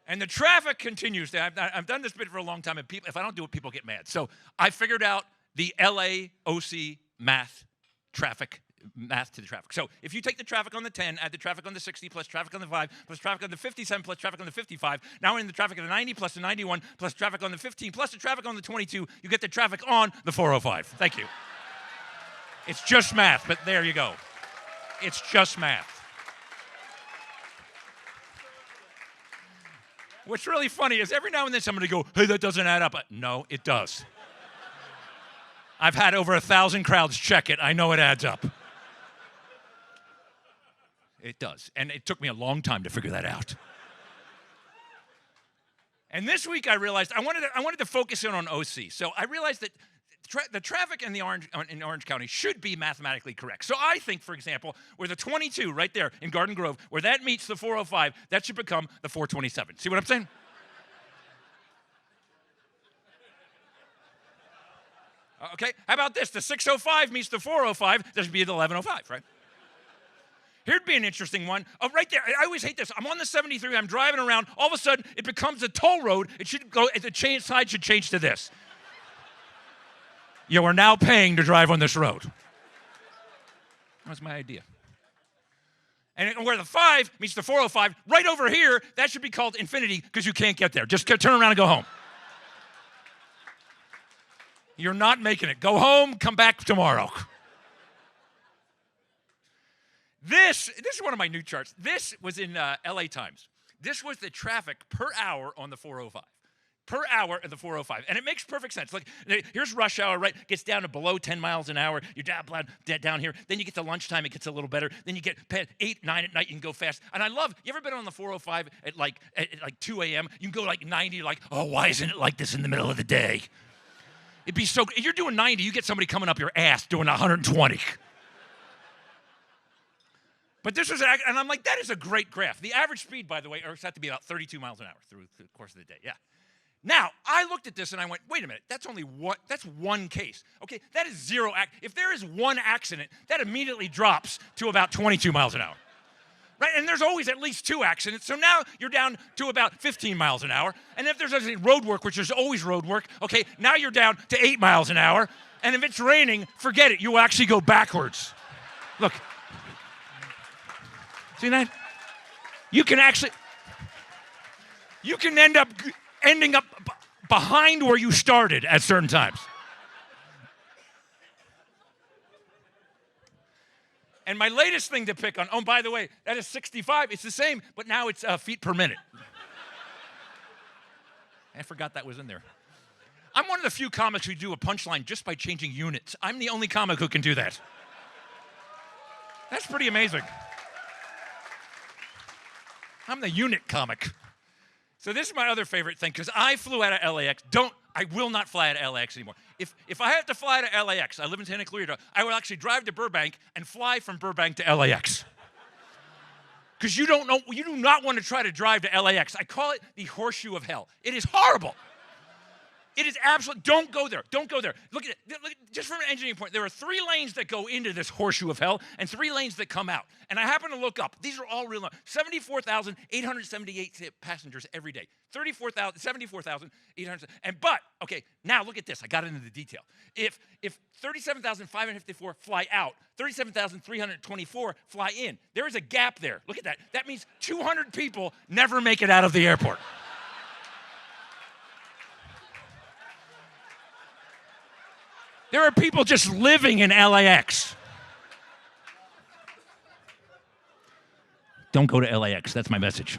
And the traffic continues. I've done this bit for a long time, and if I don't do it, people get mad. So I figured out the LAOC math to the traffic. So if you take the traffic on the 10, add the traffic on the 60, plus traffic on the 5, plus traffic on the 57, plus traffic on the 55, now we're in the traffic on the 90, plus the 91, plus traffic on the 15, plus the traffic on the 22, you get the traffic on the 405. Thank you. It's just math, but there you go. It's just math. What's really funny is every now and then somebody go, hey, that doesn't add up. No, it does. I've had over 1,000 crowds check it. I know it adds up. It does. And it took me a long time to figure that out. And this week I realized I wanted to focus in on OC. So I realized that the traffic in Orange County should be mathematically correct. So I think, for example, where the 22 right there in Garden Grove, where that meets the 405, that should become the 427. See what I'm saying? Okay, how about this? The 605 meets the 405, that should be the 1105, right? Here'd be an interesting one. Oh, right there, I always hate this. I'm on the 73, I'm driving around, all of a sudden it becomes a toll road. It should go, the side should change to this. You are now paying to drive on this road. That was my idea. And where the 5 meets the 405, right over here, that should be called infinity because you can't get there. Just turn around and go home. You're not making it. Go home, come back tomorrow. This is one of my new charts. This was in LA Times. This was the traffic per hour on the 405. Per hour at the 405. And it makes perfect sense. Like, here's rush hour, right? Gets down to below 10 miles an hour. You're down here. Then you get to lunchtime, it gets a little better. Then you get 8, 9 at night, you can go fast. And I love, you ever been on the 405 at like 2 a.m.? You can go like 90, like, oh, why isn't it like this in the middle of the day? It'd be so, if you're doing 90, you get somebody coming up your ass doing 120. But this was, and I'm like, that is a great graph. The average speed, by the way, works out to be about 32 miles an hour through the course of the day, yeah. Now, I looked at this and I went, wait a minute, that's one case. Okay, that is zero. If there is one accident, that immediately drops to about 22 miles an hour. Right, and there's always at least 2 accidents, so now you're down to about 15 miles an hour. And if there's road work, which there's always road work, okay, now you're down to 8 miles an hour. And if it's raining, forget it, you will actually go backwards. Look. See that? You can end up ending up behind where you started at certain times. And my latest thing to pick on, oh, by the way, that is 65. It's the same, but now it's feet per minute. I forgot that was in there. I'm one of the few comics who do a punchline just by changing units. I'm the only comic who can do that. That's pretty amazing. I'm the unit comic. So this is my other favorite thing, because I flew out of LAX. I will not fly out of LAX anymore. If I have to fly to LAX, I live in Santa Clarita, I will actually drive to Burbank and fly from Burbank to LAX. Because you do not want to try to drive to LAX. I call it the horseshoe of hell. It is horrible. It is absolute, don't go there, don't go there. Look at it, just from an engineering point, there are 3 lanes that go into this horseshoe of hell and 3 lanes that come out. And I happen to look up, these are all real, 74,878 passengers every day. 74,800, but, okay, now look at this, I got into the detail. If 37,554 fly out, 37,324 fly in, there is a gap there, look at that. That means 200 people never make it out of the airport. There are people just living in LAX. Don't go to LAX. That's my message.